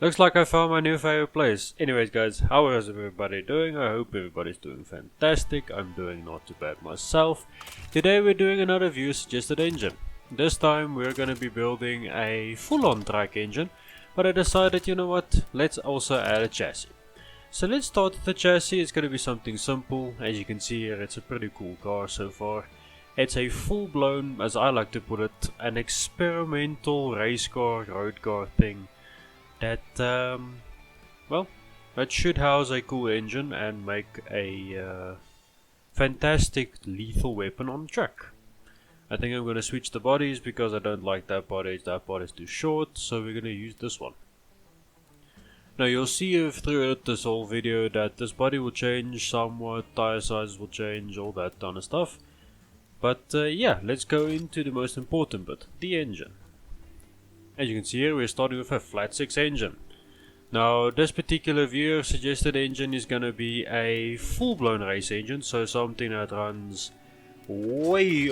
Looks like I found my new favorite place. Anyways guys, how is everybody doing? I hope everybody's doing fantastic. I'm doing not too bad myself. Today we're doing another viewer suggested engine. This time we're gonna be building a full-on track engine, but I decided, you know what, let's also add a chassis. So let's start with the chassis. It's gonna be something simple. As you can see here, it's a pretty cool car so far. It's a full-blown, as I like to put it, an experimental race car, road car thing. That, well, that should house a cool engine and make a fantastic lethal weapon on track. I think I'm going to switch the bodies because I don't like that body is too short, so we're going to use this one. Now you'll see throughout this whole video that this body will change somewhat, tire sizes will change, all that kind of stuff. But yeah, let's go into the most important bit, the engine. As you can see here, we're starting with a flat 6 engine. Now this particular viewer suggested engine is gonna be a full-blown race engine, so something that runs way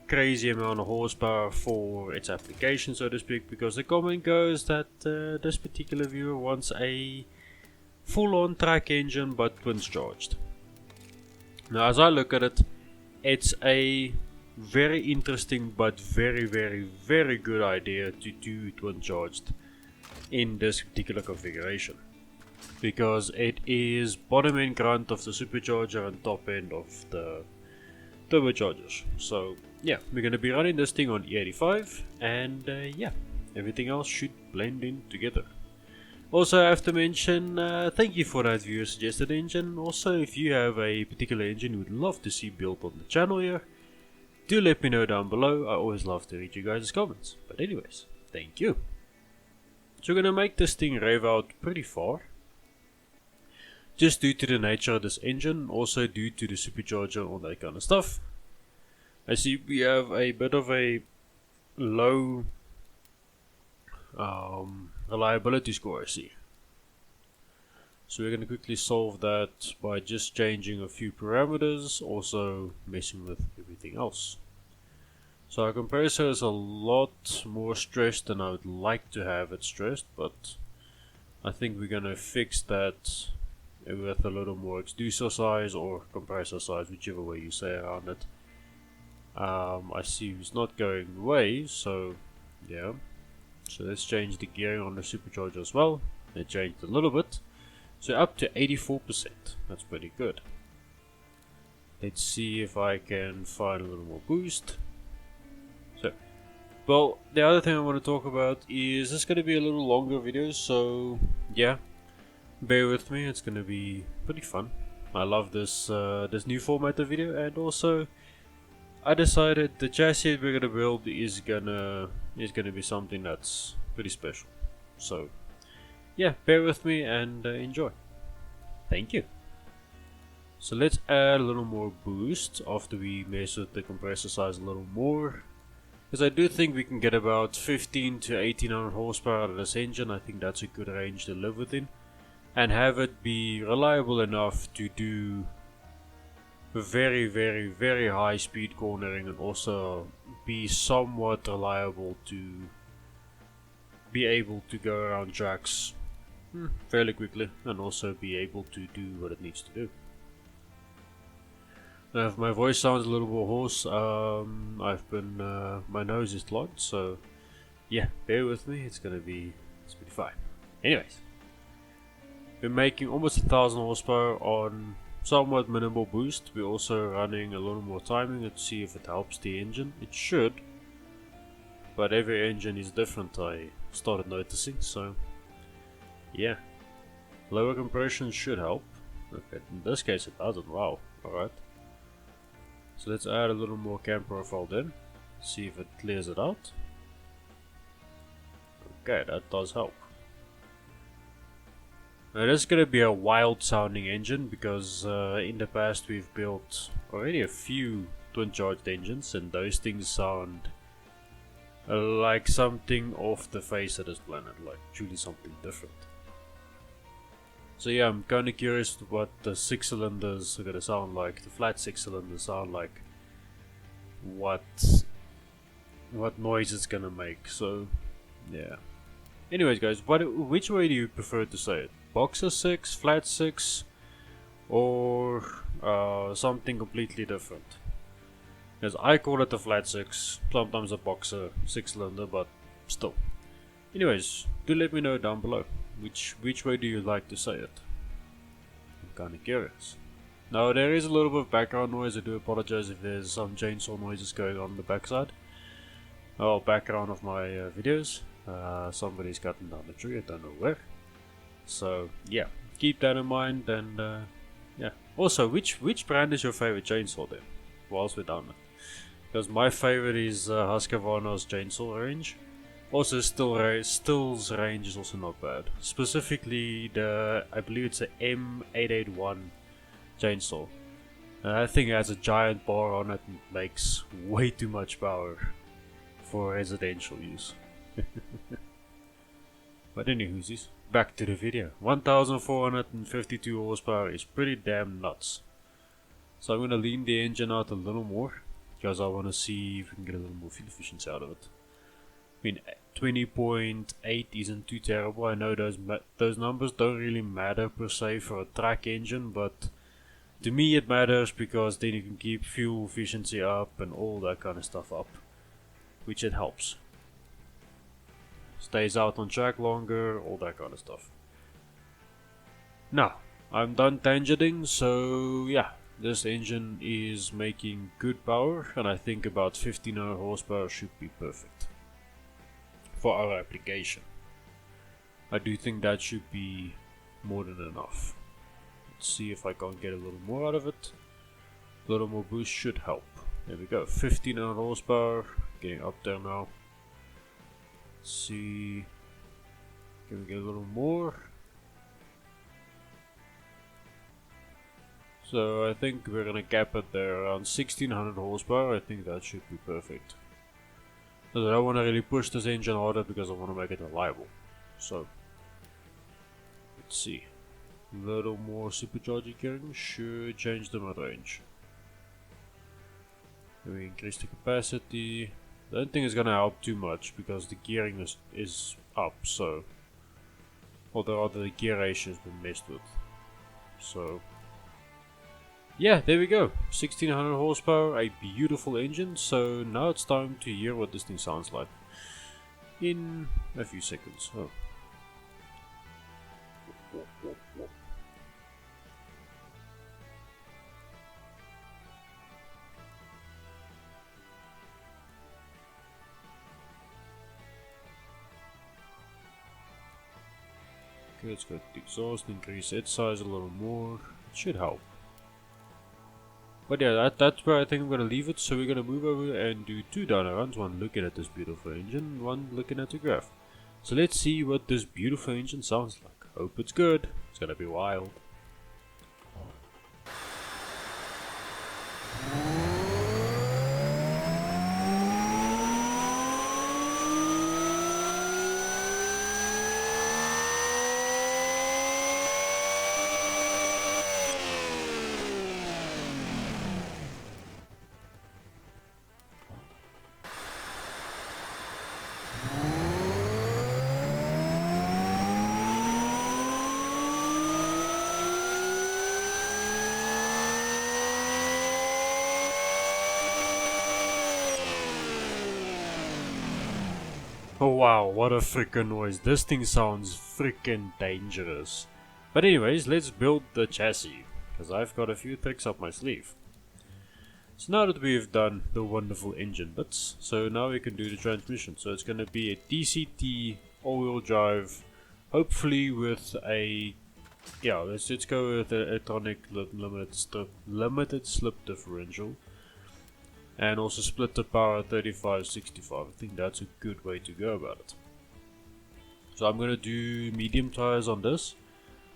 crazy amount of horsepower for its application, so to speak, because the comment goes that this particular viewer wants a full-on track engine but twins charged. Now as I look at it, it's a very interesting but very good idea to do twin charged in this particular configuration, because it is bottom end grunt of the supercharger and top end of the turbochargers. So yeah, we're going to be running this thing on E85, and yeah, everything else should blend in together. Also I have to mention, thank you for that viewer suggested engine. Also, if you have a particular engine you would love to see built on the channel here, do let me know down below. I always love to read you guys' comments. But anyways, thank you. So we're gonna make this thing rev out pretty far, just due to the nature of this engine, also due to the supercharger, all that kind of stuff. I see we have a bit of a low reliability score, I see. So we're going to quickly solve that by just changing a few parameters, also messing with everything else. So our compressor is a lot more stressed than I would like to have it stressed, but I think we're going to fix that with a little more exducer size or compressor size, whichever way you say around it. I see it's not going away, so yeah. So let's change the gearing on the supercharger as well. It changed a little bit. So up to 84%, that's pretty good. Let's see if I can find a little more boost. So, well, the other thing I want to talk about is this is going to be a little longer video, so yeah, bear with me, it's going to be pretty fun. I love this this new format of video, and also I decided the chassis we're going to build is gonna be something that's pretty special. So yeah, bear with me and enjoy. Thank you. So let's add a little more boost after we mess with the compressor size a little more, because I do think we can get about 15 to 1800 horsepower out of this engine. I think that's a good range to live within, and have it be reliable enough to do very high speed cornering, and also be somewhat reliable to be able to go around tracks fairly quickly, and also be able to do what it needs to do. Now, if my voice sounds a little bit hoarse, my nose is clogged, so yeah, bear with me, it's pretty fine. Anyways, we're making almost 1000 horsepower on somewhat minimal boost. We're also running a little more timing to see if it helps the engine. It should, but every engine is different, I started noticing, so yeah, lower compression should help. Okay, in this case it doesn't. Wow, alright. So let's add a little more cam profile then, see if it clears it out. Okay, that does help. Now this is going to be a wild sounding engine, because in the past we've built already a few twin charged engines, and those things sound like something off the face of this planet, like truly something different. So yeah, I'm kind of curious what the 6 cylinders are going to sound like, the flat 6 cylinders sound like, what noise it's going to make. So yeah, Anyways guys, which way do you prefer to say it? Boxer 6, flat 6, or something completely different? Because I call it a flat 6, sometimes a boxer 6 cylinder, but still. Anyways, do let me know down below, which way do you like to say it? I'm kinda curious. Now there is a little bit of background noise, I do apologize if there's some chainsaw noises going on the backside. Oh, background of my videos. Somebody's cutting down the tree, I don't know where. So yeah, keep that in mind. And yeah, also which brand is your favorite chainsaw then, whilst we're down there? Because my favorite is Husqvarna's chainsaw range. Also Still's range is also not bad. Specifically the, I believe it's a M881 chainsaw. That thing has a giant bar on it and makes way too much power for residential use. But anywhoosies, back to the video. 1452 horsepower is pretty damn nuts. So I'm gonna lean the engine out a little more, because I wanna see if we can get a little more fuel efficiency out of it. I mean, 20.8 isn't too terrible. I know those numbers don't really matter per se for a track engine, but to me it matters because then you can keep fuel efficiency up and all that kind of stuff up, which it helps. Stays out on track longer, all that kind of stuff. Now, I'm done tangenting, so yeah, this engine is making good power, and I think about 1500 horsepower should be perfect for our application. I do think that should be more than enough. Let's see if I can't get a little more out of it. A little more boost should help. There we go, 1500 horsepower, getting up there now. Let's see, can we get a little more? So I think we're gonna cap it there around 1600 horsepower. I think that should be perfect. I don't want to really push this engine harder because I want to make it reliable. So let's see, a little more supercharging gearing should change the mid range. We increase the capacity. I don't think it's gonna help too much because the gearing is up, so, or the gear ratio has been messed with. So yeah, there we go, 1600 horsepower, a beautiful engine. So now it's time to hear what this thing sounds like in a few seconds. Oh. Okay, let's go to the exhaust, increase its size a little more, it should help. But yeah, that's where I think I'm gonna leave it. So we're gonna move over and do two dyno runs, one looking at this beautiful engine, one looking at the graph. So let's see what this beautiful engine sounds like. Hope it's good, it's gonna be wild. Oh wow, what a freaking noise. This thing sounds freaking dangerous. But anyways, let's build the chassis, because I've got a few tricks up my sleeve. So now that we've done the wonderful engine bits, so now we can do the transmission. So it's going to be a DCT all-wheel drive, hopefully with a, yeah, let's go with an electronic limited slip differential. And also split the power at 35-65. I think that's a good way to go about it. So I'm going to do medium tires on this,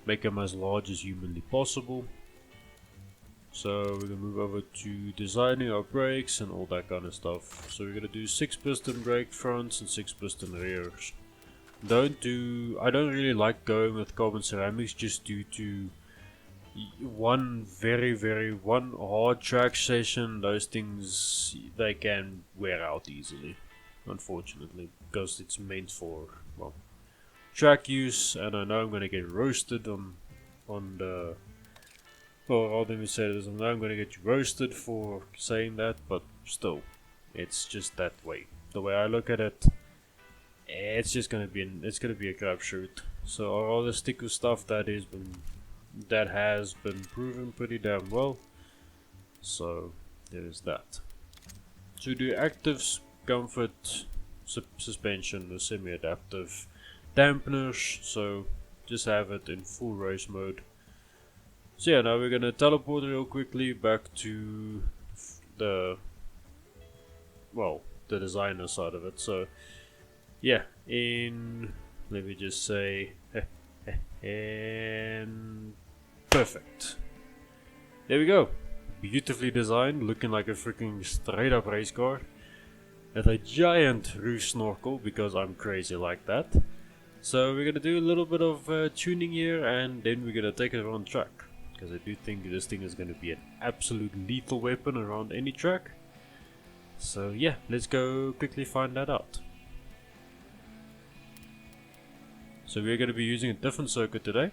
make them as large as humanly possible. So we're going to move over to designing our brakes and all that kind of stuff. So we're going to do 6-piston brake fronts and 6-piston rears. I don't really like going with carbon ceramics just due to one hard track session. Those things, they can wear out easily, unfortunately, because it's meant for, well, track use, and I know I'm gonna get roasted on the. Well, let me say this: I know I'm gonna get roasted for saying that, but still, it's just that way. The way I look at it, it's just gonna be a crapshoot. So all the stick with stuff that has been proven pretty damn well. So there is that. To do active comfort suspension, the semi-adaptive dampeners, so just have it in full race mode. So yeah, now we're gonna teleport real quickly back to the designer side of it. So yeah, let me just say and perfect. There we go. Beautifully designed, looking like a freaking straight up race car. With a giant roof snorkel, because I'm crazy like that. So we're gonna do a little bit of tuning here, and then we're gonna take it around track. Because I do think this thing is gonna be an absolute lethal weapon around any track. So yeah, let's go quickly find that out. So we're gonna be using a different circuit today.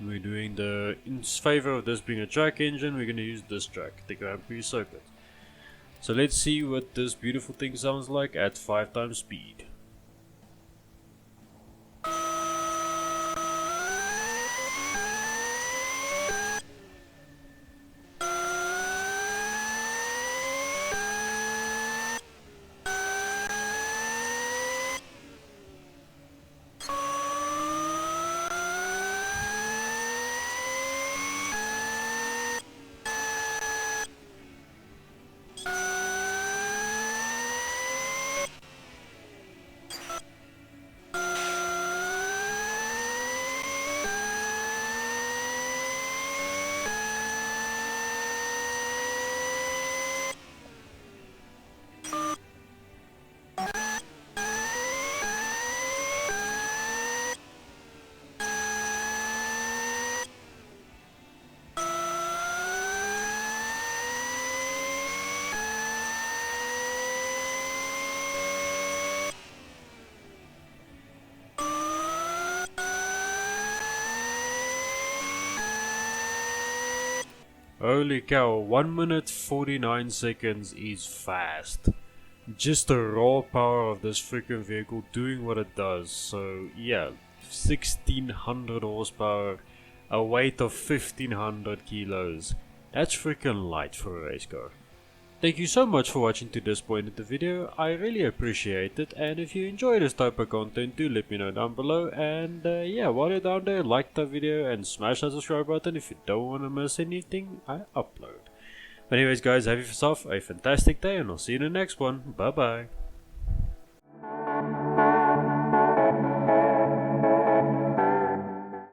We're doing in favor of this being a track engine, we're gonna use this track, the Grand Prix circuit. So let's see what this beautiful thing sounds like at 5 times speed. Holy cow, 1 minute 49 seconds is fast. Just the raw power of this freaking vehicle doing what it does. So yeah, 1600 horsepower, a weight of 1500 kilos. That's freaking light for a race car. Thank you so much for watching to this point in the video, I really appreciate it, and if you enjoy this type of content, do let me know down below, and yeah, while you're down there, like the video and smash that subscribe button if you don't want to miss anything I upload. But anyways guys, have yourself a fantastic day, and I'll see you in the next one. Bye bye.